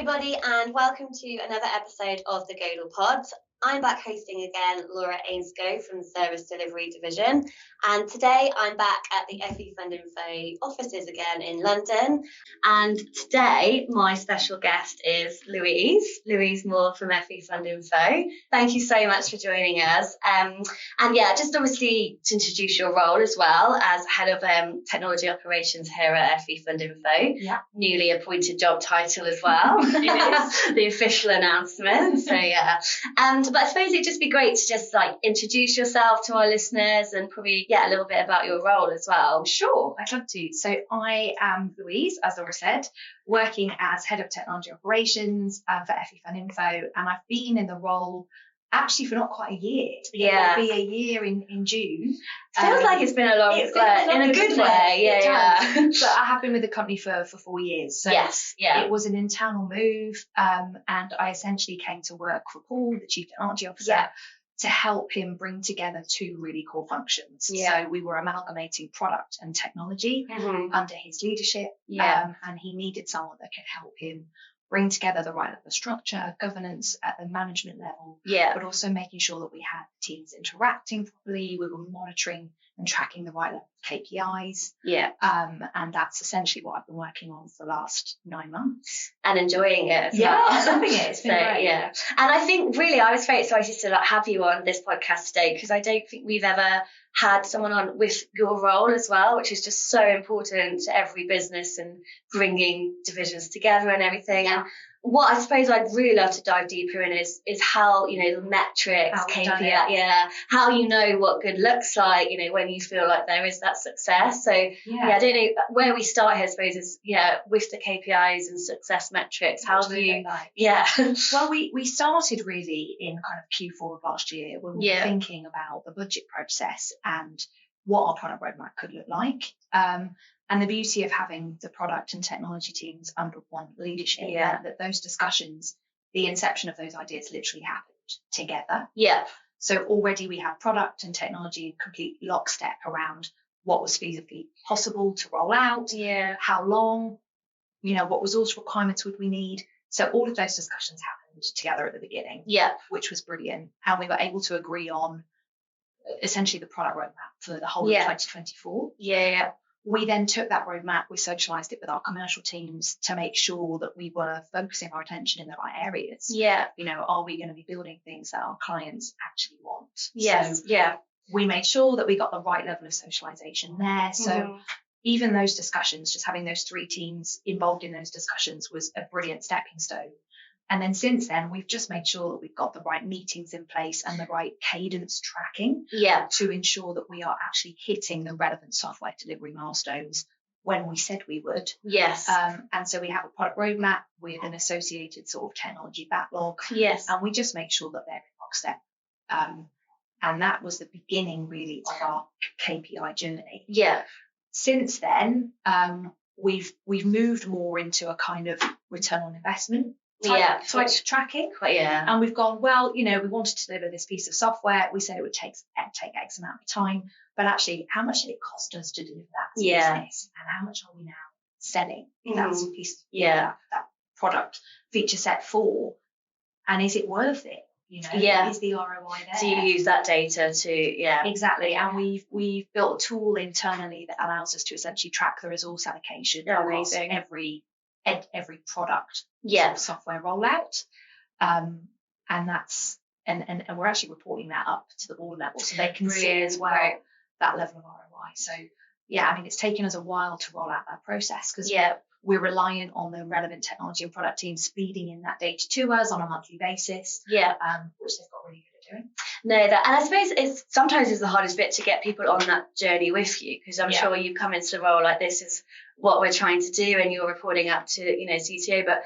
everybody, and welcome to another episode of the Godel Pod. I'm back hosting again Laura Ainscough from the Service Delivery Division, and today I'm back at the FE fundinfo offices again in London. And today my special guest is Louise Moore from FE fundinfo. Thank you so much for joining us. And yeah, just obviously to introduce your role as well as head of technology operations here at FE fundinfo. Yeah. Newly appointed job title as well. It is the official announcement. So yeah. But I suppose it'd just be great to just like introduce yourself to our listeners and probably a little bit about your role as well. Sure, I'd love to. So I am Louise, as Laura said, working as head of technology operations for FE fundinfo, and I've been in the role actually for not quite a year. Yeah. It'll be a year in June. Feels like it's been a long, in a good way. Yeah. So I have been with the company for 4 years. So yes. Yeah. It was an internal move, and I essentially came to work for Paul, the Chief Technology Officer, to help him bring together two really core functions. Yeah. So we were amalgamating product and technology under his leadership, Yeah. And he needed someone that could help him bring together the right level of structure, governance at the management level, but also making sure that we had teams interacting properly, we were monitoring and tracking the right level of KPIs. Yeah. And that's essentially what I've been working on for the last 9 months. And enjoying it as well. Yeah, loving it. It's been great. Yeah. And I think really I was very excited to have you on this podcast today, because I don't think we've ever had someone on with your role as well, which is just so important to every business and bringing divisions together and everything. Yeah. And what I suppose I'd really love to dive deeper in is how, the metrics, KPI, how you know what good looks like, when you feel like there is that success. So I don't know where we start here, I suppose, is with the KPIs and success metrics. How do you Well, we started really in kind of Q4 of last year when we were thinking about the budget process and what our product roadmap could look like. And the beauty of having the product and technology teams under one leadership, that those discussions, the inception of those ideas literally happened together. Yeah. So already we had product and technology in complete lockstep around what was feasibly possible to roll out, how long, what resource requirements would we need. So all of those discussions happened together at the beginning, which was brilliant. And we were able to agree on essentially the product roadmap for the whole of 2024. We then took that roadmap, we socialised it with our commercial teams to make sure that we were focusing our attention in the right areas. Are we going to be building things that our clients actually want? Yes. So we made sure that we got the right level of socialisation there. So even those discussions, just having those three teams involved in those discussions was a brilliant stepping stone. And then since then, we've just made sure that we've got the right meetings in place and the right cadence tracking to ensure that we are actually hitting the relevant software delivery milestones when we said we would. Yes. And so we have a product roadmap with an associated sort of technology backlog. Yes. And we just make sure that they're in lockstep. And that was the beginning really of our KPI journey. Yeah. Since then, we've moved more into a kind of return on investment type tracking. And we've gone, we wanted to deliver this piece of software. We said it would take X amount of time, but actually how much did it cost us to deliver that business, and how much are we now selling that piece that product feature set for, and is it worth it? Is the ROI there? So you use that data to exactly. And we've built a tool internally that allows us to essentially track the resource allocation across every product software rollout, and that's and we're actually reporting that up to the board level so they can see as well that level of ROI. So it's taken us a while to roll out that process because we're reliant on the relevant technology and product teams feeding in that data to us on a monthly basis, which they've got really good at doing. And I suppose it's sometimes the hardest bit to get people on that journey with you, because I'm sure you come into the role like this is what we're trying to do and you're reporting up to CTO, but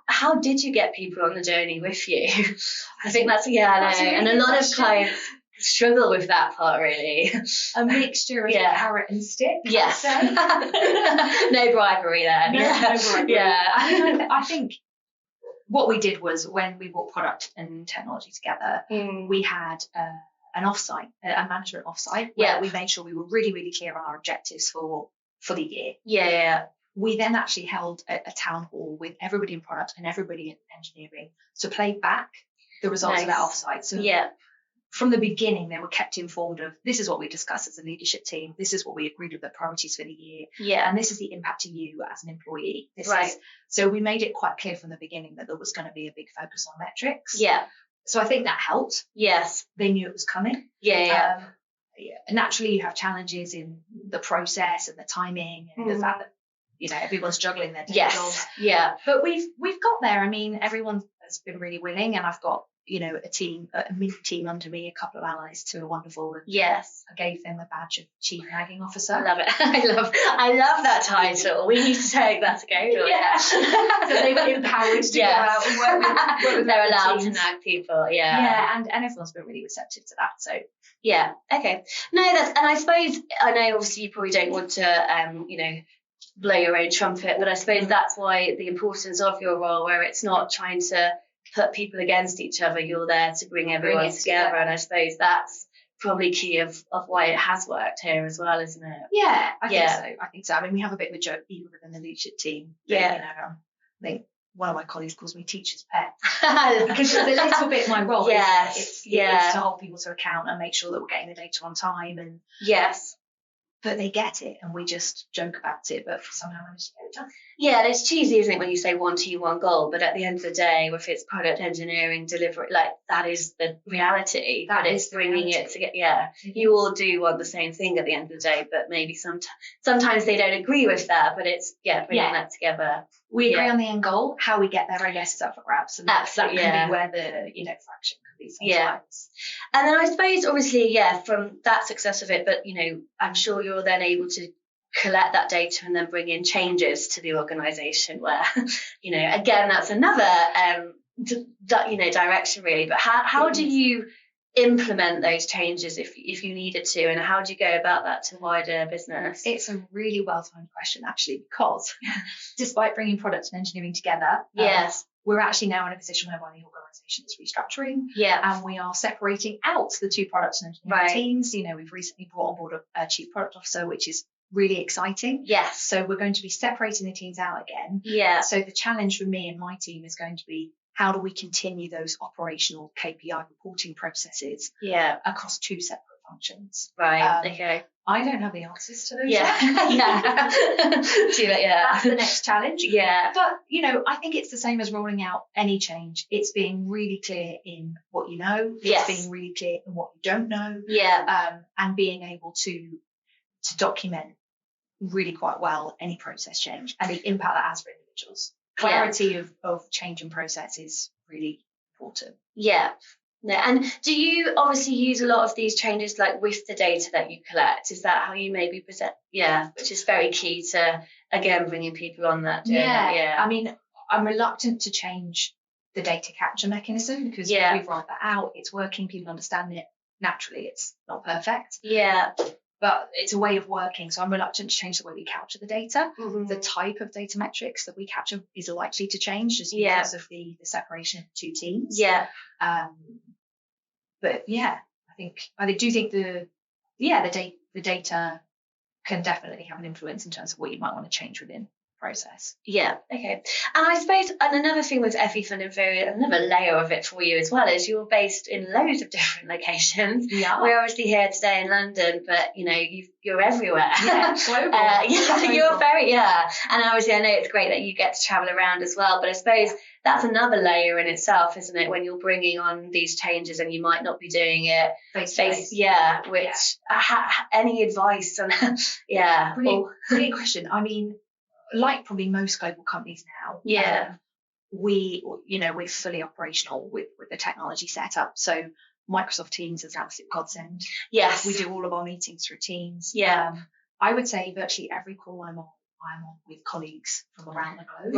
how did you get people on the journey with you? I think that's and a lot of clients struggle with that part really. A mixture of carrot and stick. Yes. No bribery there. No bribery. I think what we did was when we brought product and technology together, we had an offsite, a management offsite, where we made sure we were really, really clear on our objectives for the year. we then actually held a town hall with everybody in product and everybody in engineering to play back the results of that offsite. So from the beginning, they were kept informed of, this is what we discussed as a leadership team, this is what we agreed with the priorities for the year, and this is the impact to you as an employee. So we made it quite clear from the beginning that there was going to be a big focus on metrics. So I think that helped. They knew it was coming. Naturally, you have challenges in the process and the timing and the fact that, you know, everyone's juggling their day jobs. But we've got there. I mean, everyone has been really willing, and I've got, you know, a mini team under me, a couple of analysts who are wonderful. And I gave them a badge of Chief Nagging Officer. I love it. I love that title. We need to take that to go. So they were empowered to go out and work with they're allowed teams. To nag people. And everyone's been really receptive to that. So okay. No, and I suppose, I know obviously you probably don't want to you know, blow your own trumpet, but I suppose that's why the importance of your role, where it's not trying to put people against each other, you're there to bring everyone together. And I suppose that's probably key of why it has worked here as well, isn't it? I think so. I mean, we have a bit of a joke even within the leadership team. You know, I think one of my colleagues calls me teacher's pet because it's a little bit my role. It's to hold people to account and make sure that we're getting the data on time. And but they get it, and we just joke about it, but somehow manage to get it done. Yeah, it's cheesy, isn't it, when you say 1 team, 1 goal, but at the end of the day, if it's product engineering, delivery, like, that is the reality. That is bringing it together. You all do want the same thing at the end of the day, but maybe sometimes they don't agree with that, but it's, bringing that together. We agree on the end goal. How we get there, I guess, is up for grabs. And that can be where the, you know, fraction could be sometimes. And then I suppose, obviously, from that success of it, but, you know, I'm sure you're then able to collect that data and then bring in changes to the organisation where, you know, again, that's another, direction really. But how do you implement those changes if you needed to, and how do you go about that to wider business? It's a really well-timed question, actually, because despite bringing product and engineering together, we're actually now in a position whereby the organisation is restructuring, and we are separating out the two product and engineering teams. You know, we've recently brought on board a chief product officer, which is really exciting. So we're going to be separating the teams out again. So the challenge for me and my team is going to be, how do we continue those operational KPI reporting processes across 2 separate functions? Okay. I don't have the answers to those. That's the next challenge. But, you know, I think it's the same as rolling out any change. It's being really clear in what you know. It's being really clear in what you don't know. And being able to document really quite well any process change and the impact that has for individuals. Clarity of change and process is really important. No, and do you obviously use a lot of these changes like with the data that you collect? Is that how you maybe present? Which is very key to, again, bringing people on that journey. I mean, I'm reluctant to change the data capture mechanism because we've rolled that out. It's working. People understand it. Naturally, it's not perfect. But it's a way of working. So I'm reluctant to change the way we capture the data. The type of data metrics that we capture is likely to change just because of the separation of the 2 teams. But I do think the data can definitely have an influence in terms of what you might want to change within the process. Okay. And I suppose, and another thing with FE fundinfo, another layer of it for you as well, is you're based in loads of different locations. We're obviously here today in London, but you know, you're everywhere. Global. You're very, and obviously I know it's great that you get to travel around as well, but I suppose that's another layer in itself, isn't it, when you're bringing on these changes and you might not be doing it face to face. Which any advice on brilliant question. I mean, like probably most global companies now, we're fully operational with the technology set up. So Microsoft Teams is an absolute godsend. We do all of our meetings through Teams. I would say virtually every call I'm on with colleagues from around the globe.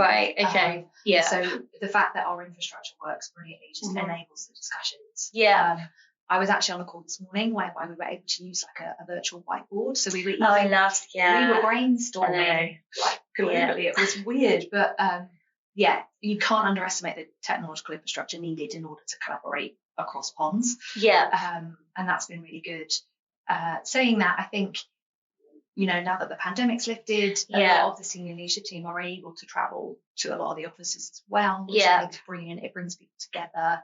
So the fact that our infrastructure works brilliantly just enables the discussions. I was actually on a call this morning whereby we were able to use like a virtual whiteboard. So we were we were brainstorming like globally. It was weird, but you can't underestimate the technological infrastructure needed in order to collaborate across ponds. And that's been really good. Saying that, I think now that the pandemic's lifted, a lot of the senior leadership team are able to travel to a lot of the offices as well, which I think is brilliant. It brings people together,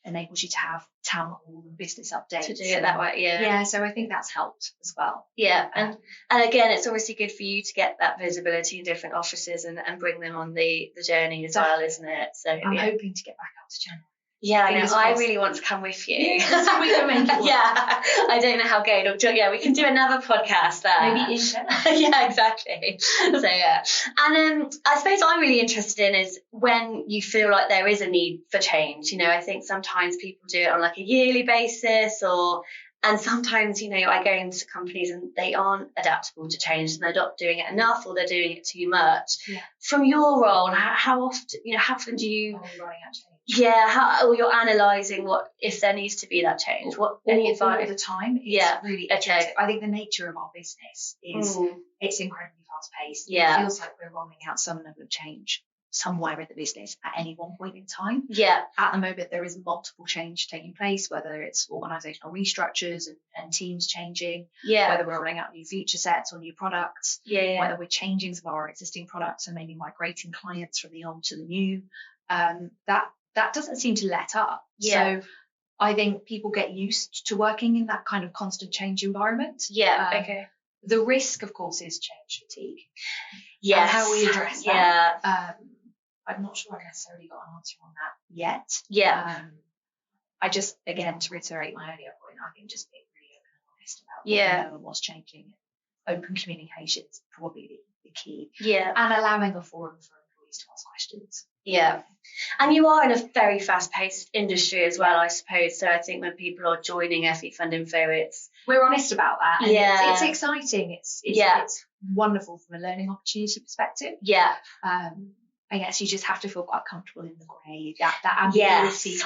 enables you to have town hall and business updates. To do it that way, so I think that's helped as well. And again, it's obviously good for you to get that visibility in different offices and bring them on the journey as well, isn't it? So I'm hoping to get back out to January. Yeah, I know. I really want to come with you. So we can make it work. I don't know how Godel. We can do another podcast there. Maybe in exactly. So and I suppose I'm really interested in is when you feel like there is a need for change. I think sometimes people do it on like a yearly basis, and sometimes I go into companies and they aren't adaptable to change, and they're not doing it enough, or they're doing it too much. From your role, how often do you? Running out change. Or you're analysing what if there needs to be that change. Any advice? All the time. It's really interesting. I think the nature of our business is it's incredibly fast paced. It feels like we're rolling out some level of change somewhere in the business at any one point in time. At the moment, there is multiple change taking place, whether it's organisational restructures and teams changing, whether we're rolling out new feature sets or new products, whether we're changing some of our existing products and maybe migrating clients from the old to the new. That doesn't seem to let up. So I think people get used to working in that kind of constant change environment. The risk, of course, is change fatigue. And how we address that. I'm not sure I've necessarily got an answer on that yet. I just, again, to reiterate my earlier point, I think just being really open and honest about what we know and what's changing. Open communication is probably the key. And allowing a forum for employees to ask questions. And you are in a very fast-paced industry as well, I suppose. So I think when people are joining FE fundinfo, we're honest about that. And it's exciting. It's wonderful from a learning opportunity perspective. I guess you just have to feel quite comfortable in the grey. That ambiguity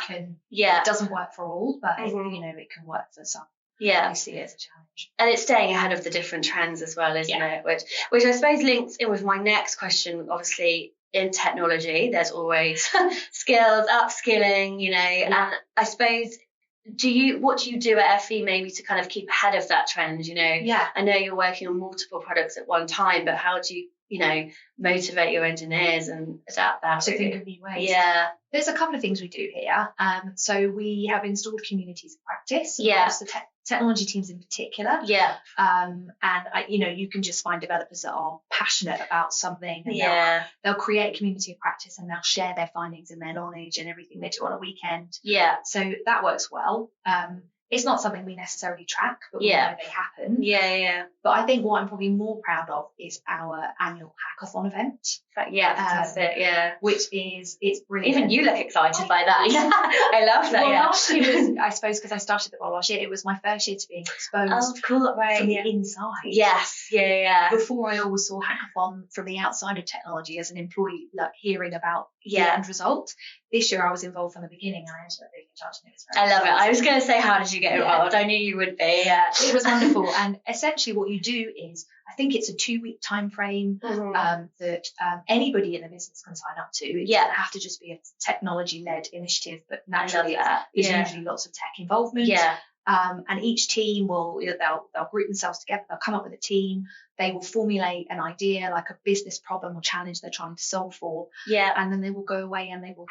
it doesn't work for all, but it can work for some. I see it as a challenge. And it's staying ahead of the different trends as well, isn't it? Which I suppose links in with my next question. Obviously, in technology, there's always skills, upskilling, and I suppose what do you do at FE maybe to kind of keep ahead of that trend? I know you're working on multiple products at one time, but how do you motivate your engineers and adapt that to think of new ways? There's a couple of things we do here. So we have installed communities of practice across the technology teams in particular. And you can just find developers that are passionate about something, and they'll create a community of practice, and they'll share their findings and their knowledge and everything they do on a weekend. So that works well. It's not something we necessarily track, but we know they happen. But I think what I'm probably more proud of is our annual hackathon event. Fantastic. Which it's brilliant. Even you look excited by that. I love that. Well, last year was, I suppose, because I started the role last year, it was my first year to being exposed from the inside. Before, I always saw hackathon from the outside of technology as an employee, like hearing about the end result. This year I was involved from the beginning, and I ended up being in charge, and it was very I love it. I was going to say, how did you get involved? I knew you would be. It was wonderful. And essentially what you do is, I think it's a 2-week time frame that anybody in the business can sign up to. It doesn't have to just be a technology-led initiative, but naturally there's usually lots of tech involvement. And each team they'll group themselves together, they'll come up with a team, they will formulate an idea, like a business problem or challenge they're trying to solve for. And then they will go away and they will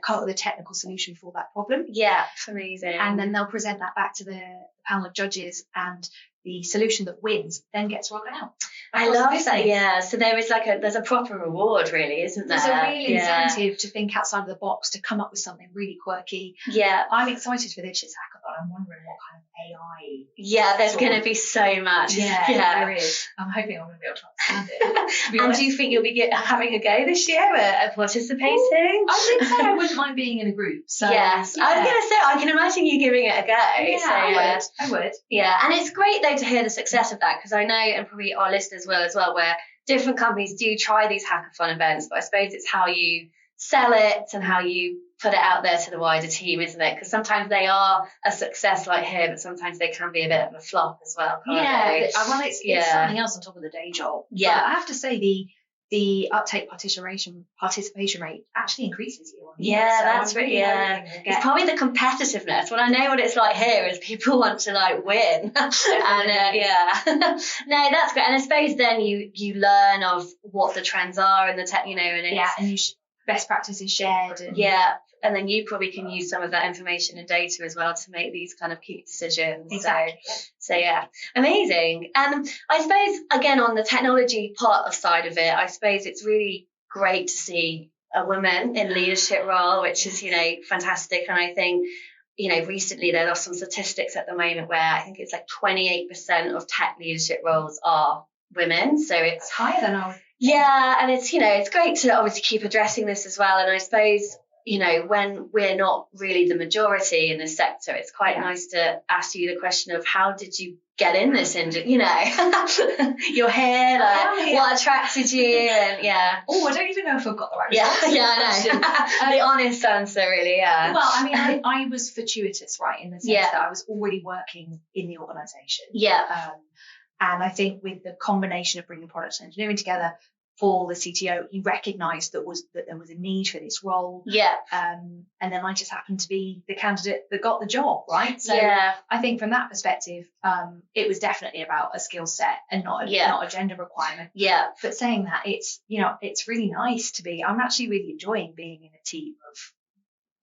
come up with a technical solution for that problem. It's amazing. And then they'll present that back to the panel of judges, and the solution that wins then gets rolled out. I love that. So there's a proper reward, really, isn't there? There's a real incentive to think outside of the box, to come up with something really quirky. I'm excited for this year's hackathon. I'm wondering what kind of AI. There's going to be so much. There is. I'm hoping I'm going to be able to understand it. And do you think you'll be having a go this year at participating? I think so. I wouldn't mind being in a group. So, I was going to say, I can imagine you giving it a go. I would. And it's great though to hear the success of that, because I know, and probably our listeners will as well, where different companies do try these hackathon events, but I suppose it's how you sell it and how you put it out there to the wider team, isn't it? Because sometimes they are a success like here, but sometimes they can be a bit of a flop as well. Well, it's something else on top of the day job. But I have to say, the uptake participation rate actually increases year on year. Yeah, so that's really, it's probably the competitiveness. What I know what it's like here is people want to like win. And yeah. No, that's great. And I suppose then you learn of what the trends are and the tech, and it's, and best practice is shared. And then you probably can use some of that information and data as well to make these kind of key decisions. Exactly. So yeah, amazing. I suppose, again, on the technology side of it, I suppose it's really great to see a woman in leadership role, which is, fantastic. And I think, recently there are some statistics at the moment where I think it's like 28% of tech leadership roles are women. So it's higher than ours. Yeah, and it's, it's great to obviously keep addressing this as well. And I suppose, when we're not really the majority in this sector, it's quite nice to ask you the question of how did you get in this industry? You're here, what attracted you? And Oh, I don't even know if I've got the right response. I know. The honest answer, really, Well, I mean, I was fortuitous, right, in the sense that I was already working in the organisation. And I think with the combination of bringing product and engineering together, for the CTO, he recognised that there was a need for this role. And then I just happened to be the candidate that got the job, right? So I think from that perspective, it was definitely about a skill set and not a gender requirement. But saying that, it's really nice to be. I'm actually really enjoying being in a team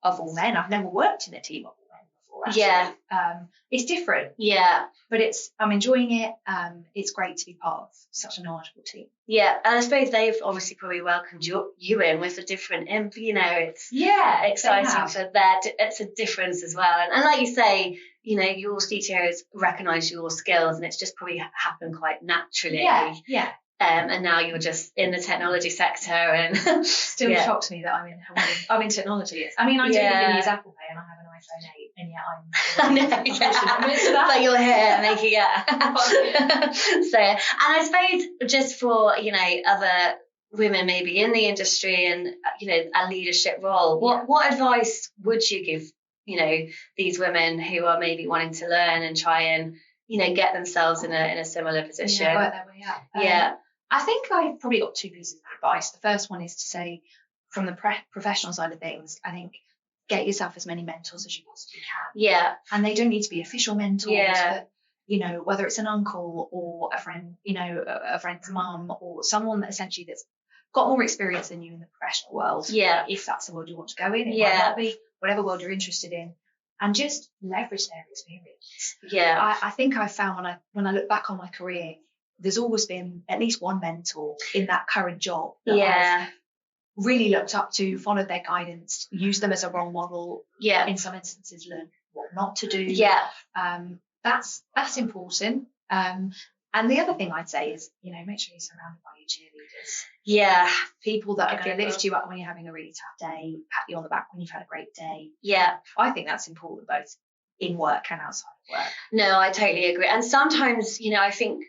of all men. I've never worked in a team of all men before. Actually. It's different. But I'm enjoying it. It's great to be part of such a knowledgeable team. And I suppose they've obviously probably welcomed you in with a different it's exciting for that. It's a difference as well. And like you say, your CTOs recognise your skills, and it's just probably happened quite naturally. And now you're just in the technology sector, and still shocks me that I'm in technology. I mean, I don't even use Apple Pay, and I have an iPhone 8, and yet I'm but you're here making it. So, and I suppose just for other women maybe in the industry and a leadership role, what advice would you give these women who are maybe wanting to learn and try and get themselves in a similar position? Work their way up. I think I've probably got two pieces of advice. The first one is to say, from the professional side of things, I think get yourself as many mentors as you possibly can. And they don't need to be official mentors, but, whether it's an uncle or a friend, a friend's mum or someone that essentially that's got more experience than you in the professional world. If that's the world you want to go in, it might not be, whatever world you're interested in. And just leverage their experience. I think I found when I look back on my career, there's always been at least one mentor in that current job that I've really looked up to, followed their guidance, used them as a role model. In some instances, learn what not to do. That's important. And the other thing I'd say is, make sure you're surrounded by your cheerleaders. People that are going to lift you up when you're having a really tough day, pat you on the back when you've had a great day. I think that's important both in work and outside of work. No, I totally agree. And sometimes, I think,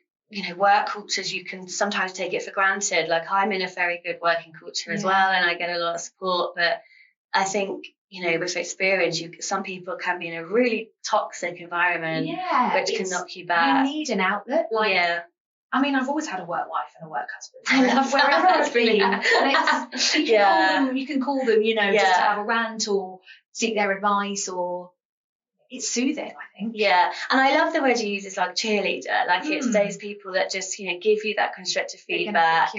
work cultures, you can sometimes take it for granted. Like, I'm in a very good working culture as well, and I get a lot of support. But I think, with experience, some people can be in a really toxic environment, which can knock you back. You need an outlet. I mean, I've always had a work wife and a work husband. I love wherever I've been. And you can call them, just to have a rant or seek their advice, or it's soothing, I think. And I love the word you use, is like cheerleader. Like, it's those people that just, give you that constructive feedback,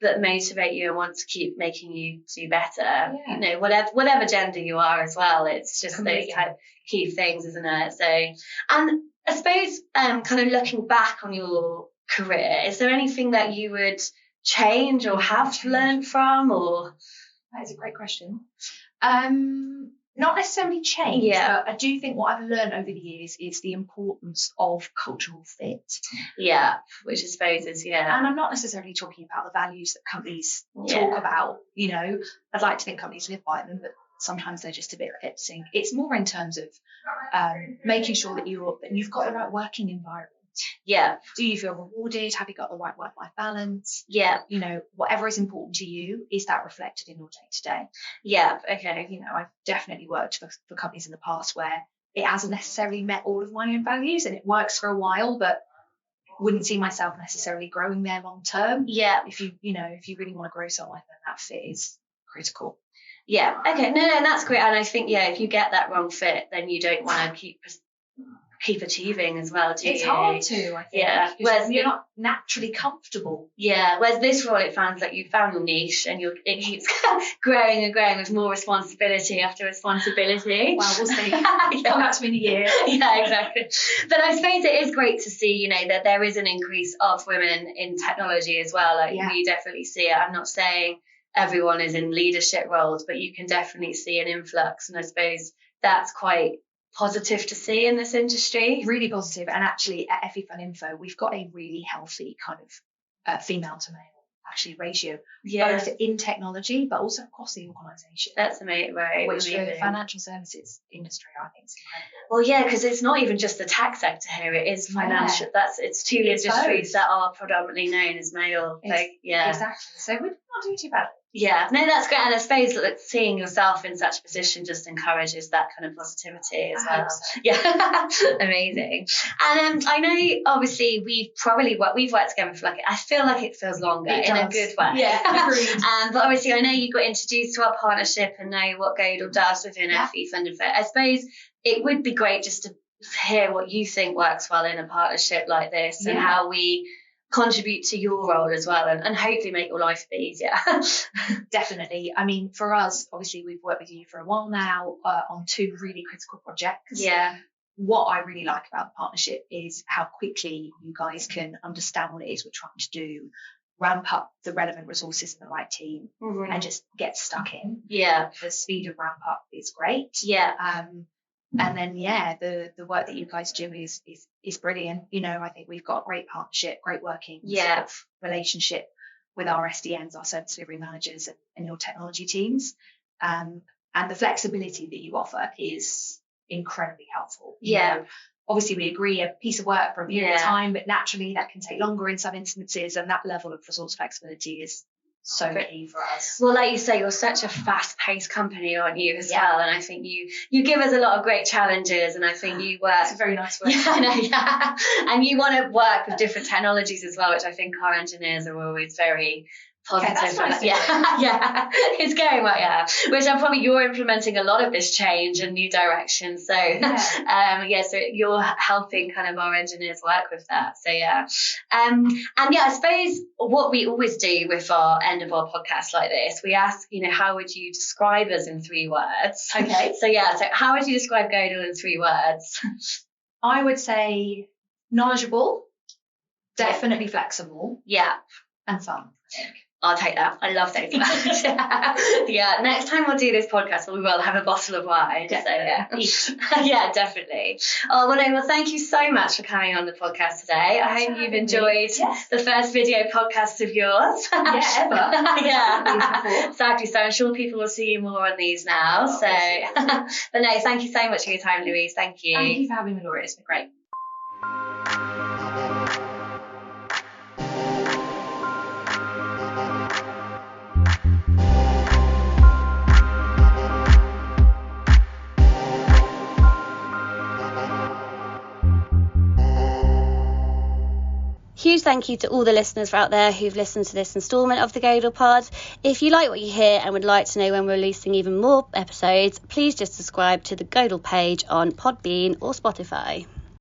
that motivate you and want to keep making you do better. Whatever gender you are as well. It's just those kind of key things, isn't it? So, and I suppose, kind of looking back on your career, is there anything that you would change or have learned from? Or that is a great question. Not necessarily change, but I do think what I've learned over the years is the importance of cultural fit. Which I suppose is, And I'm not necessarily talking about the values that companies talk about. I'd like to think companies live by them, but sometimes they're just a bit lip-sync. It's more in terms of making sure that you've got the right working environment. Do you feel rewarded? Have you got the right work-life balance? Whatever is important to you, is that reflected in your day-to-day? Okay. I've definitely worked for companies in the past where it hasn't necessarily met all of my own values, and it works for a while, but wouldn't see myself necessarily growing there long term. Yeah. If you really want to grow somewhere, then that fit is critical. Yeah. Okay. No, that's great. And I think, if you get that wrong fit, then you don't want to keep achieving as well, do you? It's hard to, I think. Yeah. Whereas you're not naturally comfortable. Yeah. Whereas this role, it sounds like you found your niche and it keeps growing and growing with more responsibility after responsibility. Well, we'll see. Come back to me in a year. Yeah, exactly. But I suppose it is great to see, that there is an increase of women in technology as well. Like, we definitely see it. I'm not saying everyone is in leadership roles, but you can definitely see an influx. And I suppose that's quite positive to see in this industry. Really positive. And actually at FE fundinfo, we've got a really healthy kind of female to male ratio, both in technology but also across the organisation. That's amazing, right? Which for the financial services industry, I think is incredible. Well, yeah, because it's not even just the tech sector here; it is financial. It's two industries that are predominantly known as male. Exactly. So we're not doing too bad. Yeah, no, that's great. And I suppose that seeing yourself in such a position just encourages that kind of positivity as well. So. Yeah, amazing. And I know, obviously, we've worked together for I feel like it feels longer in a good way. Yeah, agreed. But obviously, I know you got introduced to our partnership and know what Godel does within FE fundinfo. I suppose it would be great just to hear what you think works well in a partnership like this and how we contribute to your role as well and hopefully make your life a bit easier. Definitely. I mean, for us, obviously, we've worked with you for a while now on 2 really critical projects. Yeah. What I really like about the partnership is how quickly you guys can understand what it is we're trying to do, ramp up the relevant resources in the right team, and just get stuck in. Yeah. The speed of ramp up is great. Yeah. And then, the work that you guys do is brilliant. I think we've got a great partnership, great working relationship with our SDNs, our service delivery managers, and your technology teams. And the flexibility that you offer is incredibly helpful. Obviously, we agree a piece of work for a period of time, but naturally that can take longer in some instances, and that level of resource flexibility is so key for us. Well, like you say, you're such a fast-paced company, aren't you, as well? And I think you give us a lot of great challenges, and I think you work... It's a very nice word. Yeah, I know, And you want to work with different technologies as well, which I think our engineers are always very positive. Okay, that's nice. It's going well, which you're implementing a lot of this change and new directions. So, so you're helping kind of our engineers work with that. So, I suppose what we always do with our end of our podcast like this, we ask, how would you describe us in 3 words? Okay. So how would you describe Godel in 3 words? I would say knowledgeable, definitely flexible, and fun, I think. I'll take that. I love those words. Next time we'll do this podcast, we will have a bottle of wine. Definitely. So, definitely. Well, thank you so much for coming on the podcast today. I hope you've enjoyed the first video podcast of yours. Ever. Exactly. So I'm sure people will see you more on these now. But no, thank you so much for your time, Louise. Thank you. Thank you for having me, Laura. It's been great. Huge thank you to all the listeners out there who've listened to this instalment of the Godel Pod. If you like what you hear and would like to know when we're releasing even more episodes, please just subscribe to the Godel page on Podbean or Spotify.